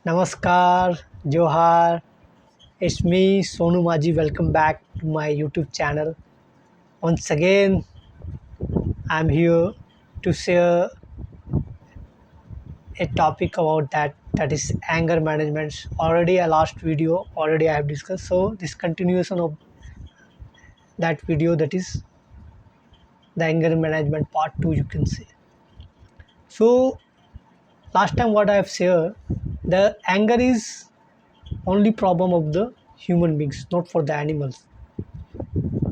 Namaskar, Johar. It's me, SONU MAJHI. Welcome back to my YouTube channel. Once again, I'm here to share a topic about that is anger management. Already a last video already I have discussed. So this continuation of that video, that is the anger management part 2, you can say. So last time what I have shared, the anger is only problem of the human beings, not for the animals.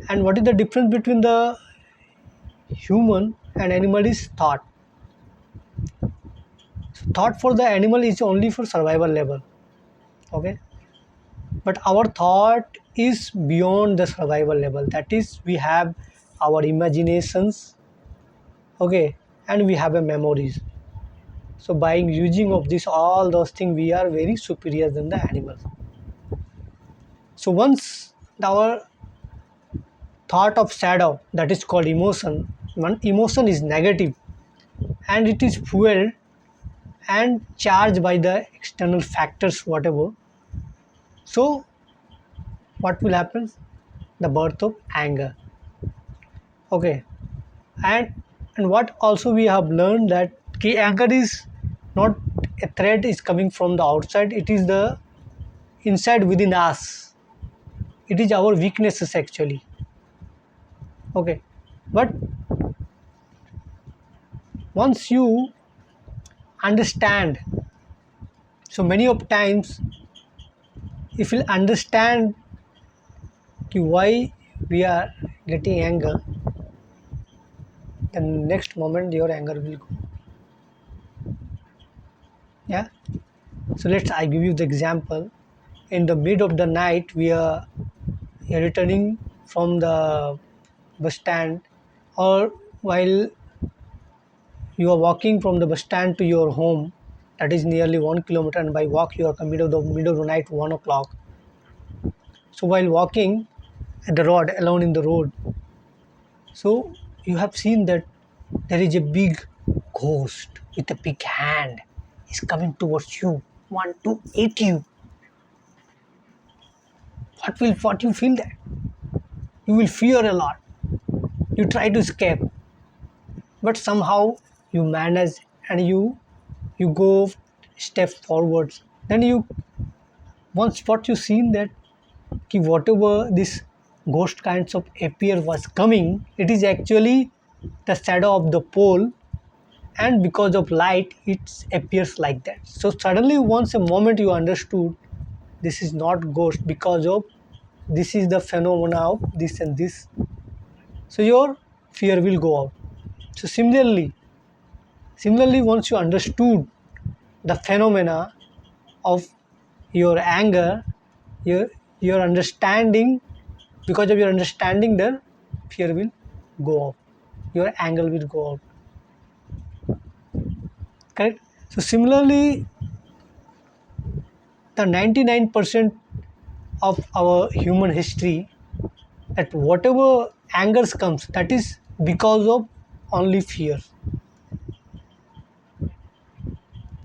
And what is the difference between the human and animal is thought. Thought for the animal is only for survival level, okay, but our thought is beyond the survival level. That is, we have our imaginations, okay, and we have a memories. So by using of this all those things, we are very superior than the animals. So once our thought of shadow, that is called emotion, one emotion is negative and it is fueled and charged by the external factors, whatever. So what will happen? The birth of anger, okay. And what also we have learned that anger is not a threat is coming from the outside, it is the inside within us. It is our weaknesses actually, okay. But once you understand, so many of times if you understand why we are getting anger, the next moment your anger will go. Yeah. So I give you the example. In the mid of the night, we are returning from the bus stand, or while you are walking from the bus stand to your home, that is nearly 1 kilometer, and by walk you are coming to the middle of the night, 1 o'clock. So while walking at the road, alone in the road, so you have seen that there is a big ghost with a big hand is coming towards you, want to eat you. What you feel that? You will fear a lot. You try to escape, but somehow you manage and you go step forwards. Then you once what you seen that whatever this ghost kinds of appear was coming, it is actually the shadow of the pole, and because of light it appears like that. So suddenly once a moment you understood this is not ghost, because of this is the phenomena of this and this, so your fear will go out. So similarly once you understood the phenomena of your anger, your understanding, because of your understanding, the fear will go out, your anger will go out, correct. So similarly, the 99% of our human history, that whatever angers comes, that is because of only fear,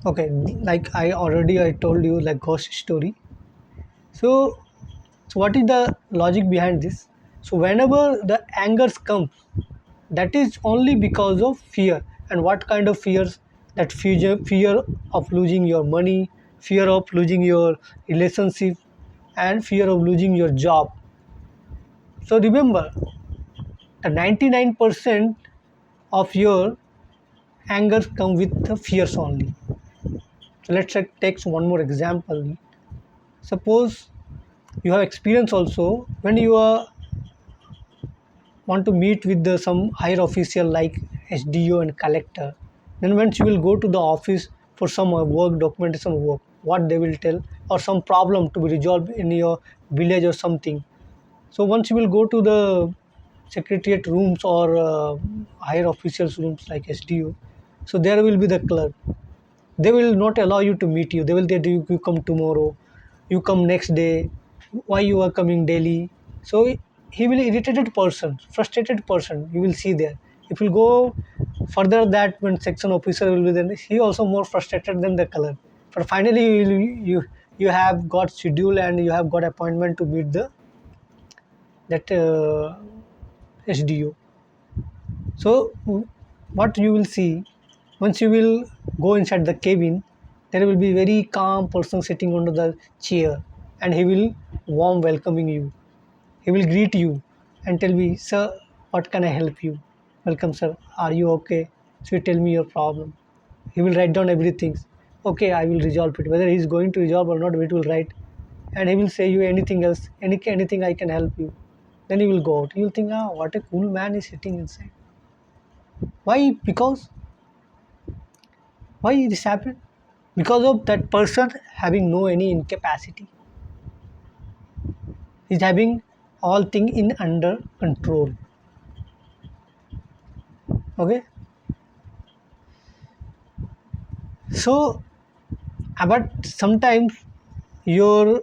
okay. Like I told you, like ghost story. So what is the logic behind this? So whenever the angers comes, that is only because of fear. And what kind of fears? That fear of losing your money, fear of losing your relationship, and fear of losing your job. So remember, the 99% of your anger come with the fears only. So let's take one more example. Suppose you have experience also when you are want to meet with some higher official like SDO and collector. Then once you will go to the office for some work, documentation work, what they will tell, or some problem to be resolved in your village or something. So once you will go to the secretariat rooms or higher officials rooms like SDO, so there will be the clerk. They will not allow you to meet you. They will say, "Do you come tomorrow? You come next day. Why you are coming daily?" So he will irritated person, frustrated person. You will see there. If you go further, that when section officer will be there, he also more frustrated than the color. but finally you have got schedule and you have got appointment to meet the that SDO. So what you will see, once you will go inside the cabin, there will be very calm person sitting under the chair, and he will warm welcoming you. He will greet you and tell me, sir, what can I help you? Welcome, sir. Are you okay? So you tell me your problem. He will write down everything. Okay, I will resolve it. Whether he is going to resolve or not, it will write, and he will say you anything else, anything I can help you. Then he will go out. You will think, ah, what a cool man is sitting inside. Why? Why this happened? Because of that person having no any incapacity. He's having all thing in under control. Okay. So, but sometimes your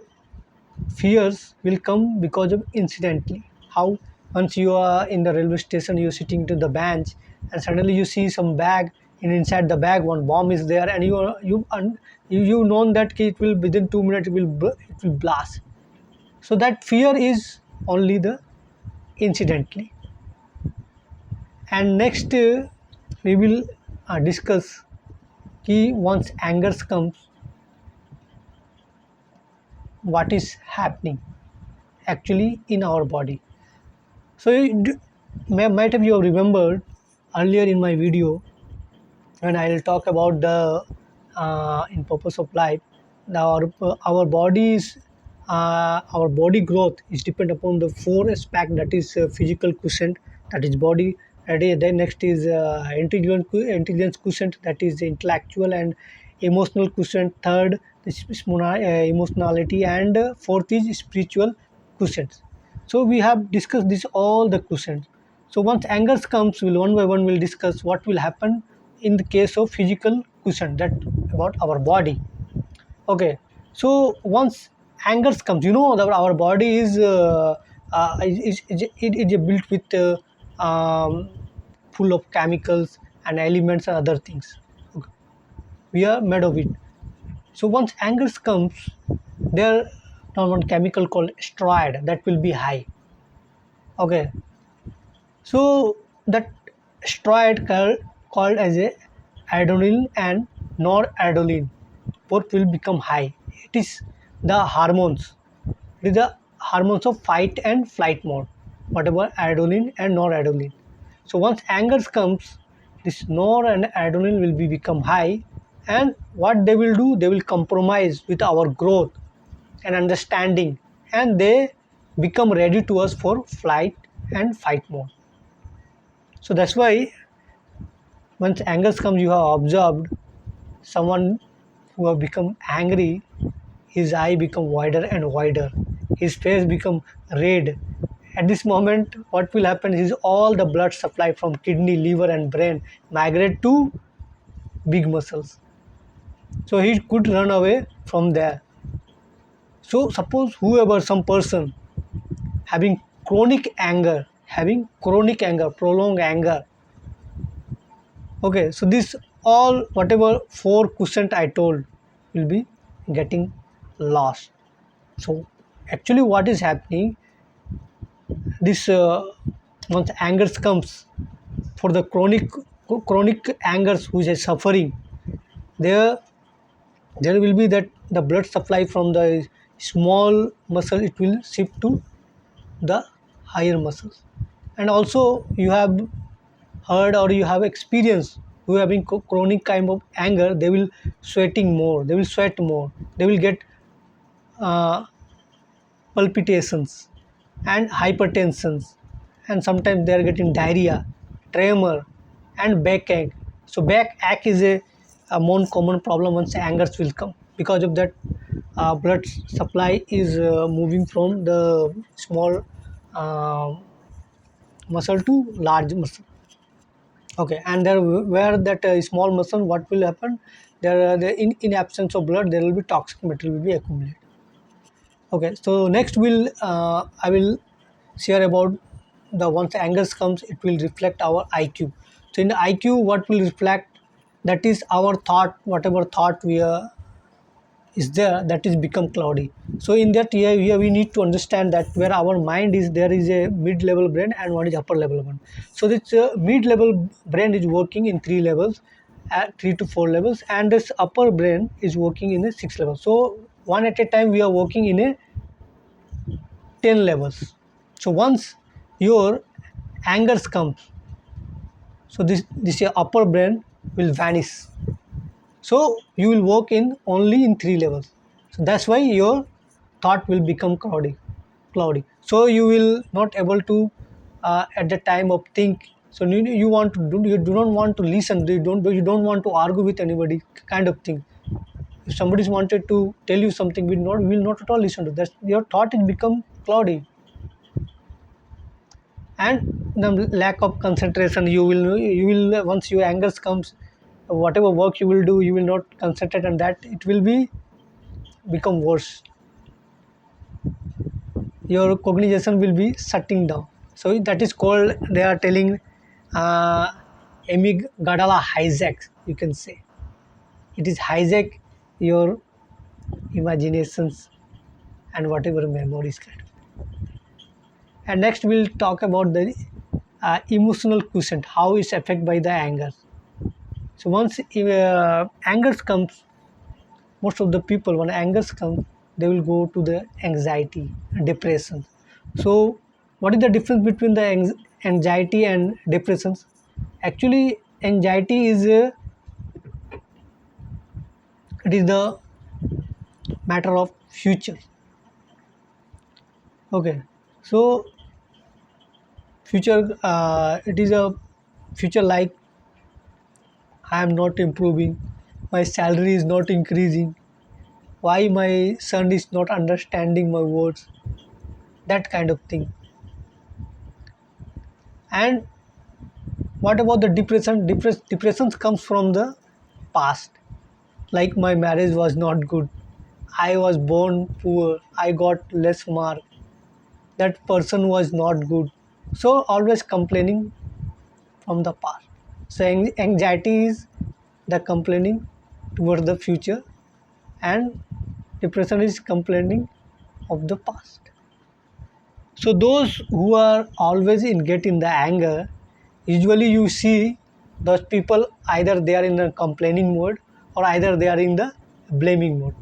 fears will come because of incidentally. How once you are in the railway station, you're sitting to the bench, and suddenly you see some bag, and inside the bag one bomb is there, and you know that it will within 2 minutes it will blast. So that fear is only the incidentally. And next we will discuss कि once anger comes, what is happening actually in our body. So might have you have remembered earlier in my video when I'll talk about the in purpose of life, our bodies our body growth is depend upon the four aspect, that is physical quotient, that is body. Then next is intelligence quotient, that is intellectual and emotional quotient. Third, emotionality, and fourth is spiritual quotient. So we have discussed this all the quotients. So once anger comes, we'll one by one will discuss what will happen in the case of physical quotient, that about our body. Okay, so once anger comes, you know that our body is built with full of chemicals and elements and other things. Okay. We are made of it. So once anger comes, there now one chemical called steroid that will be high. Okay, so that steroid called as a adrenaline and noradrenaline both will become high. It is the hormones. It is the hormones of fight and flight mode, whatever adrenaline and noradrenaline. So once anger comes, this nor and adrenaline will be become high, and what they will do, they will compromise with our growth and understanding, and they become ready to us for flight and fight mode. So that's why once anger comes, you have observed someone who have become angry, his eye become wider and wider, his face become red. At this moment, what will happen is all the blood supply from kidney, liver and brain migrate to big muscles. So he could run away from there. So suppose whoever, some person having chronic anger, prolonged anger. Okay, so this all whatever four quotient I told will be getting lost. So actually what is happening, this once anger comes, for the chronic angers who is suffering, there there will be that the blood supply from the small muscle, it will shift to the higher muscles. And also you have heard or you have experienced who having chronic kind of anger, they will sweating more, they will sweat more, they will get uh, palpitations and hypertensions, and sometimes they are getting diarrhea, tremor and backache. So backache is a more common problem once angers will come. Because of that, blood supply is moving from the small uh, muscle to large muscle. Okay, and there where that small muscle, what will happen, there in absence of blood there will be toxic material will be accumulated. Okay, so next I will share about the once anger comes, it will reflect our IQ. So in the IQ, what will reflect, that is our thought, whatever thought we are is there, that is become cloudy. So in that, here we need to understand that where our mind is, there is a mid-level brain and one is upper level one. So this mid-level brain is working in 3 levels, at 3 to 4 levels, and this upper brain is working in a 6 level. So one at a time we are working in a 10 levels. So once your angers comes, so this your upper brain will vanish. So you will work in only in 3 levels. So that's why your thought will become cloudy. So you will not able to at the time of think. So you want to do, you do not want to listen. You don't want to argue with anybody, kind of thing. If somebody wanted to tell you something, will not at all listen to that. Your thought is become cloudy, and the lack of concentration. You will once your anger comes, whatever work you will do, you will not concentrate on that. It will be become worse. Your cognition will be shutting down. So that is called, they are telling, uh, amygdala hijack, you can say. It is hijack your imaginations and whatever memories kind. And next we'll talk about the emotional quotient, how it's affected by the anger. So once anger comes, most of the people, when anger comes, they will go to the anxiety, depression. So what is the difference between the anxiety and depressions? Actually, anxiety is it is the matter of future. Okay, so future, it is a future like, I am not improving, my salary is not increasing, why my son is not understanding my words, that kind of thing. And what about the depression? Depression comes from the past. Like, my marriage was not good, I was born poor, I got less mark, that person was not good. So always complaining from the past. So anxiety is the complaining toward the future, and depression is complaining of the past. So those who are always in get in the anger, usually you see those people, either they are in a complaining mode or either they are in the blaming mode.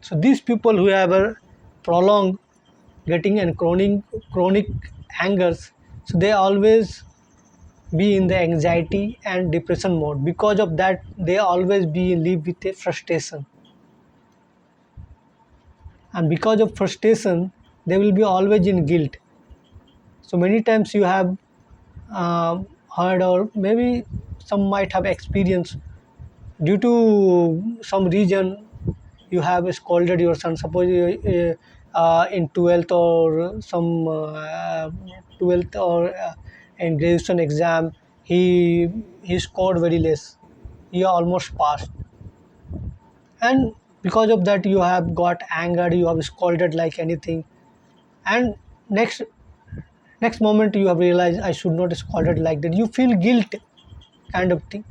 So these people who have a prolonged getting and chronic angers, so they always be in the anxiety and depression mode. Because of that, they always be live with a frustration, and because of frustration, they will be always in guilt. So many times you have heard, or maybe some might have experienced, due to some reason you have scolded your son. Suppose in 12th or some 12th or in graduation exam, he scored very less, he almost passed, and because of that you have got angered, you have scolded like anything, and next moment you have realized, I should not scold it like that. You feel guilt, kind of thing.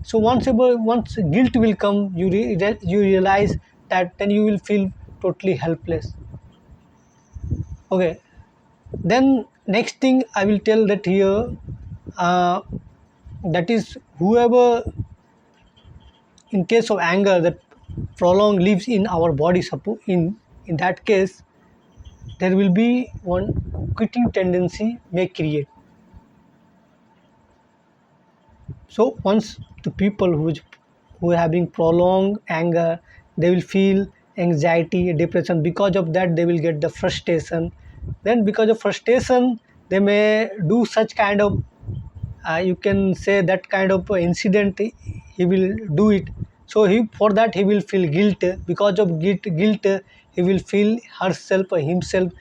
So once guilt will come, you realize that, then you will feel totally helpless. Okay. Then next thing I will tell that here, uh, that is, whoever, in case of anger that prolonged lives in our body, suppose in that case, there will be one quitting tendency may create. So once the people who are having prolonged anger, they will feel anxiety, depression. Because of that, they will get the frustration. Then because of frustration, they may do such kind of, you can say, that kind of incident. He will do it. So for that he will feel guilt. Because of guilt, he will feel herself or himself,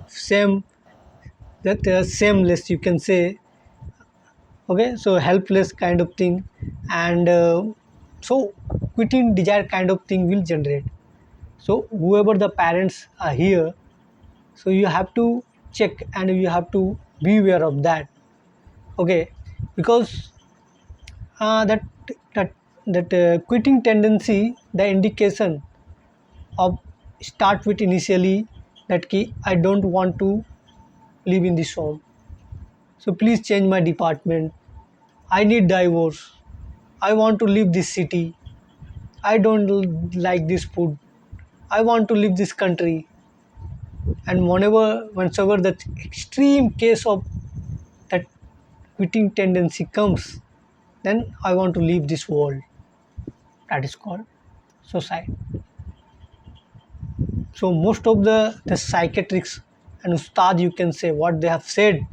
same, that shameless, you can say. Okay, so helpless kind of thing. And so quitting desire kind of thing will generate. So whoever the parents are here, so you have to check and you have to be aware of that. Okay, because that that that quitting tendency, the indication of start with initially that key, I don't want to live in this home, so please change my department, I need divorce, I want to leave this city, I don't like this food, I want to leave this country. And whenever that extreme case of that quitting tendency comes, then I want to leave this world. That is called suicide. So most of the psychiatrists and ustad, you can say, what they have said,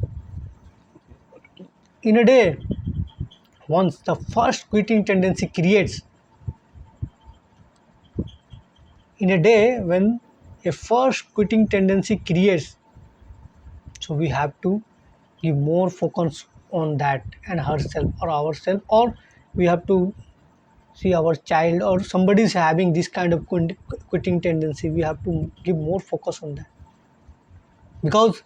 in a day, once the first quitting tendency creates, in a day when a first quitting tendency creates, so we have to give more focus on that and herself or ourselves, or we have to see our child or somebody is having this kind of quitting tendency, we have to give more focus on that, because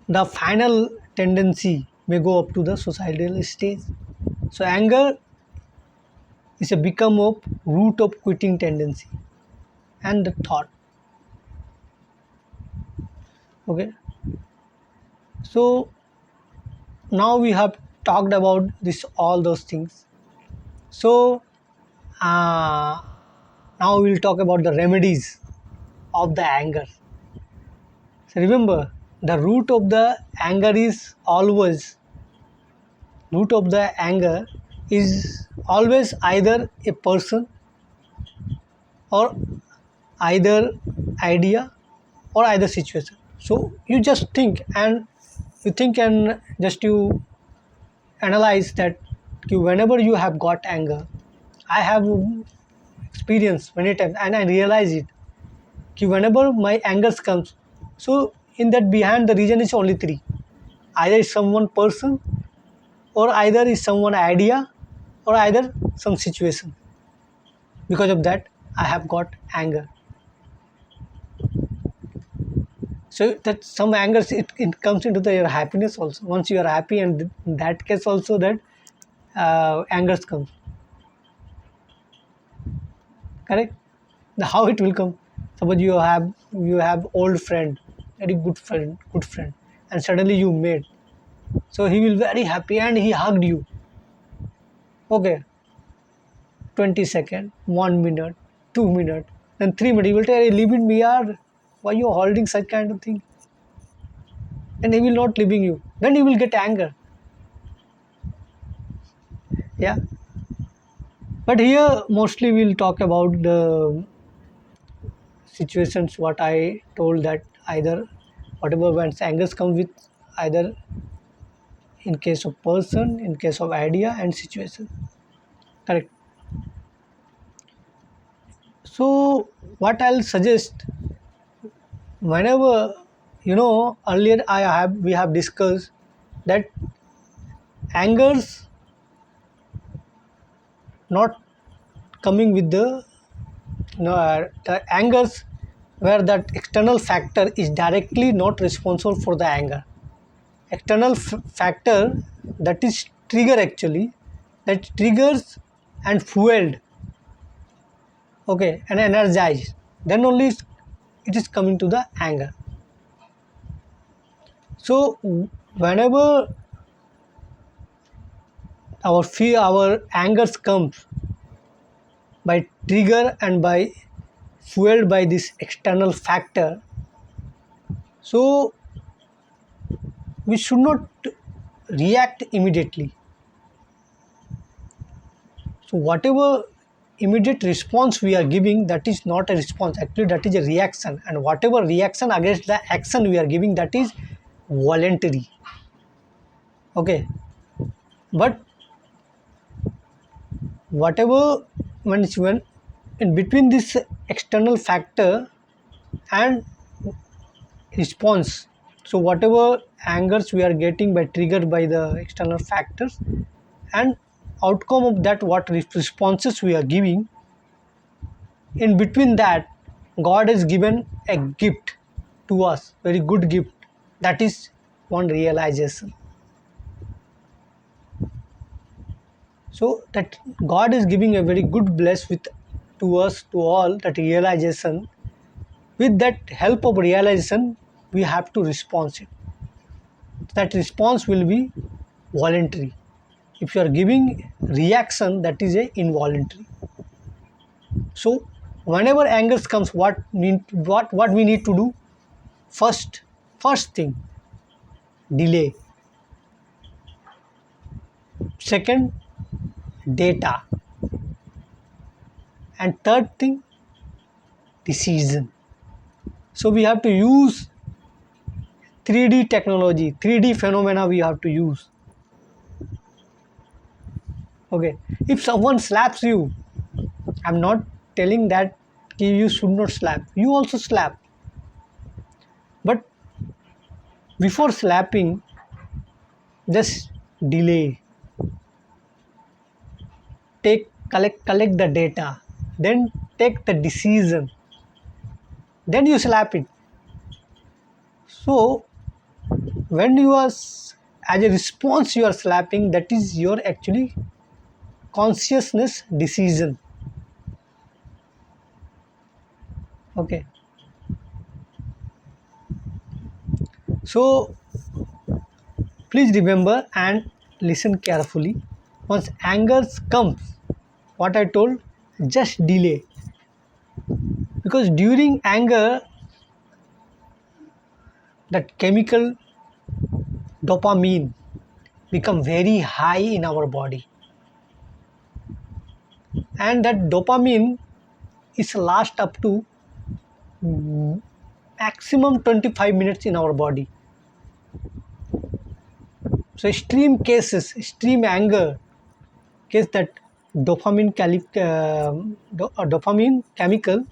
the final tendency may go up to the suicidal stage. So anger is a become of root of quitting tendency and the thought. Okay, so now we have talked about this all those things. So uh, now we will talk about the remedies of the anger. So remember, the root of the anger is always either a person or either idea or either situation. So you just think and just you analyze that whenever you have got anger, I have experienced many times and I realize it. Whenever my anger comes, so in that behind the reason is only three. Either is someone person, or either is someone idea, or either some situation. Because of that, I have got anger. So that some anger, it comes into your happiness also. Once you are happy, and in that case also that anger comes. Correct? How it will come? Suppose you have old friend, very good friend, and suddenly you met. So he will very happy and he hugged you. Okay, 20 seconds, 1 minute, 2 minutes, then 3 minutes. He will tell, "Hey, leave it me, yaar. Why you holding such kind of thing?" And he will not leaving you. Then you will get anger. Yeah. But here mostly we'll talk about the situations what I told, that either whatever when anger comes with either in case of person, in case of idea and situation. Correct. So what I'll suggest, whenever earlier we have discussed that angers not coming with the angers where that external factor is directly not responsible for the anger. External factor, that is trigger actually, that triggers and fueled, okay, and energized, then only it is coming to the anger. So whenever our angers comes by trigger and by fueled by this external factor, so we should not react immediately. So whatever immediate response we are giving, that is not a response, actually that is a reaction, and whatever reaction against the action we are giving, that is voluntary. Okay, but whatever when in between this external factor and response, so whatever angers we are getting by triggered by the external factors and outcome of that, what responses we are giving, in between that God has given a gift to us, very good gift, that is one realization. So that God is giving a very good bless with to us, to all, that realization. With that help of realization, we have to respond it. That response will be voluntary. If you are giving reaction, that is a involuntary. So whenever anger comes, what we need to do? First thing, delay. Second, data. And third thing, decision. So we have to use 3D technology, 3D phenomena we have to use. Okay, if someone slaps you, I'm not telling that you should not slap. You also slap. But before slapping, just delay. Collect the data. Then take the decision. Then you slap it. So when you are as a response you are slapping, that is your actually consciousness decision. Okay. So please remember and listen carefully. Once anger comes, what I told, just delay. Because during anger, that chemical dopamine become very high in our body. And that dopamine is last up to maximum 25 minutes in our body. So extreme anger case, that dopamine chemical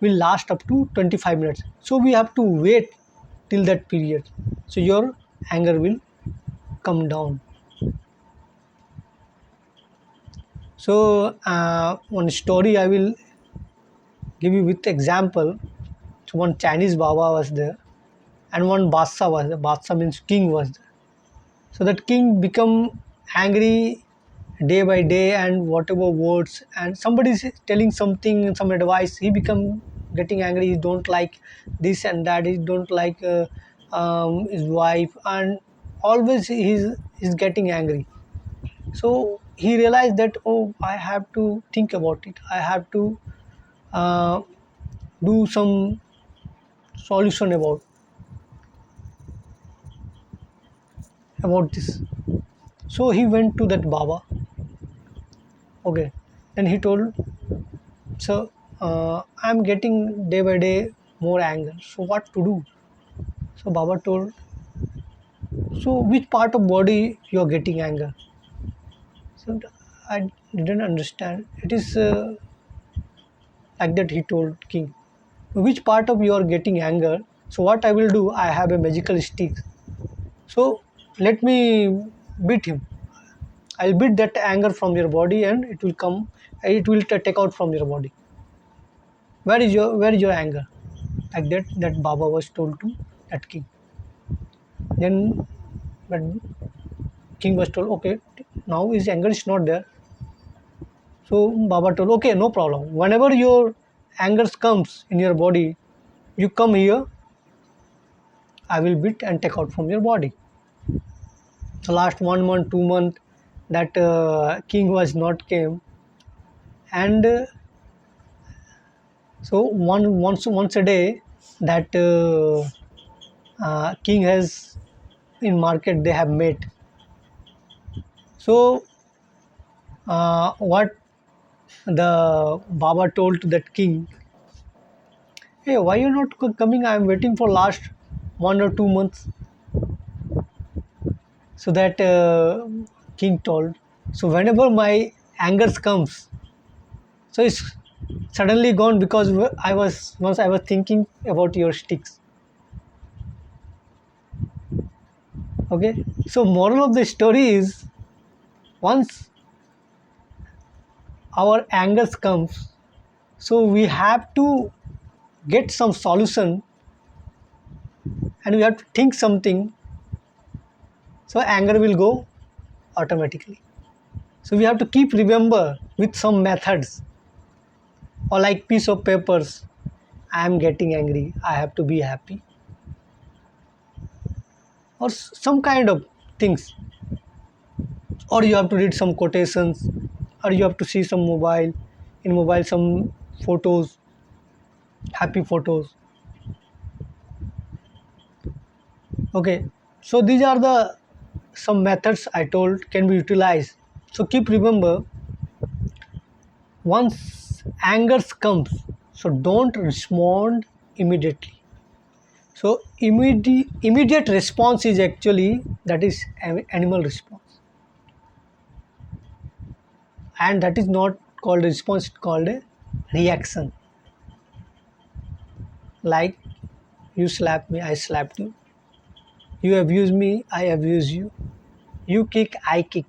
will last up to 25 minutes. So we have to wait till that period. So your anger will come down. So one story I will give you with example. So one Chinese Baba was there, and one Badshah was there. Badshah means king was there. So that king become angry day by day, and whatever words, and somebody is telling something, some advice, he become getting angry. He don't like this and that. He don't like his wife, and always he's getting angry. So he realized that, oh, I have to think about it. I have to uh, do some solution about this. So he went to that Baba. Okay, and he told, so I'm getting day by day more anger. So what to do? So Baba told, so which part of body you are getting anger? So I didn't understand. It is like that, he told king. Which part of you are getting anger? So what I will do? I have a magical stick. So let me beat him. I'll beat that anger from your body, and it will come. It will take out from your body. Where is your anger? Like that Baba was told to that king. Then but king was told, okay, now his anger is not there. So Baba told, okay, no problem. Whenever your anger comes in your body, you come here, I will beat and take out from your body. So last 1 month, 2 month, that king was not came, and so once a day, that king has in market they have met. So what the Baba told to that king, hey, why you not coming? I am waiting for last 1 or 2 months. So that king told, so whenever my anger comes, so it's suddenly gone, because I was thinking about your sticks. Okay, so moral of the story is, once our anger comes, so we have to get some solution, and we have to think something, so anger will go automatically. So we have to keep remember with some methods, or like piece of papers. I am getting angry, I have to be happy, or some kind of things. Or you have to read some quotations, or you have to see some mobile some photos, happy photos. Okay, so these are the some methods I told can be utilized. So keep remember, once anger comes, so don't respond immediately. So immediate response is actually that is animal response, and that is not called a response, it's called a reaction. Like, you slap me, I slapped you. You abuse me, I abuse you. You kick, I kick.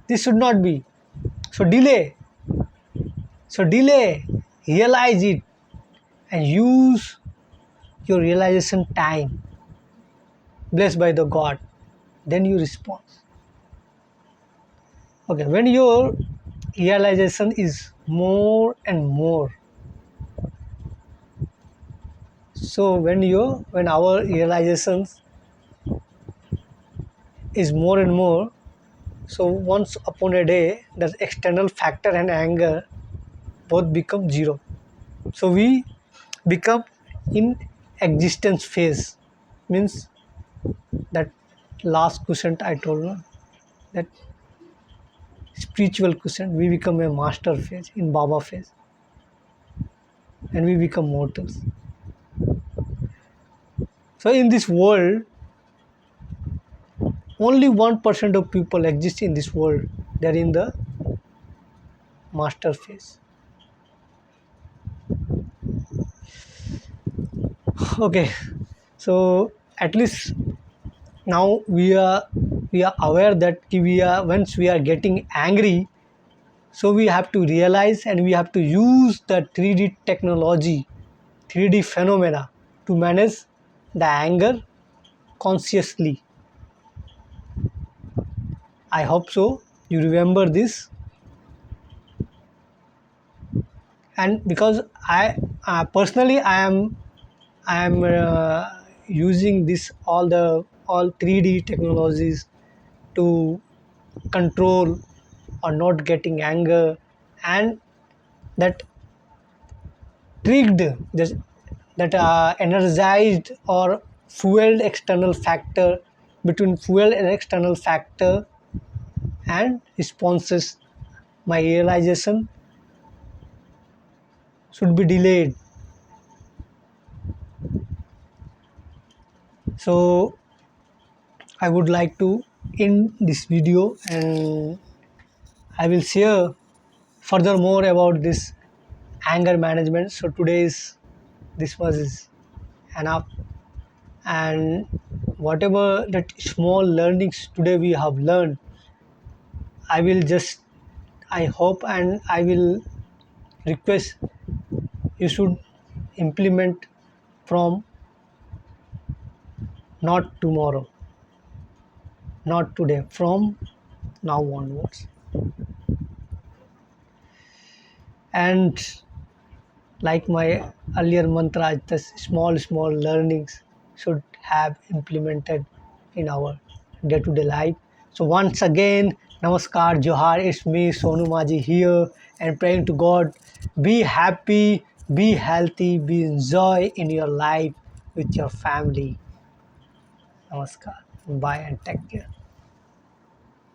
This should not be. So delay. So delay. Realize it and use your realization time. Blessed by the God. Then you respond. Okay, when your realization is more and more. So when our realizations is more and more, so once upon a day, the external factor and anger both become zero. So we become in existence phase, means that last question I told you, that spiritual question, we become a master phase, in Baba phase, and we become mortals. So in this world, only 1% of people exist in this world. They are in the master phase. Okay, so at least now we are aware that we are, once we are getting angry, so we have to realize and we have to use the 3D technology, 3D phenomena to manage the anger consciously. I hope so you remember this. And because I personally I am using this all 3D technologies to control or not getting anger, and that trigged this, that energized or fueled external factor, between fuel and external factor and responses, my realization should be delayed. So I would like to end this video, and I will share furthermore about this anger management. So today's this was enough, and whatever that small learnings today we have learned, I will just, I hope and I will request you should implement from not tomorrow, not today, from now onwards. And like my earlier mantra, the small learnings should have implemented in our day-to-day life. So once again, namaskar, johar, it's me Sonu Maji here, and praying to God, be happy, be healthy, be enjoy in your life with your family. Namaskar, bye and take care.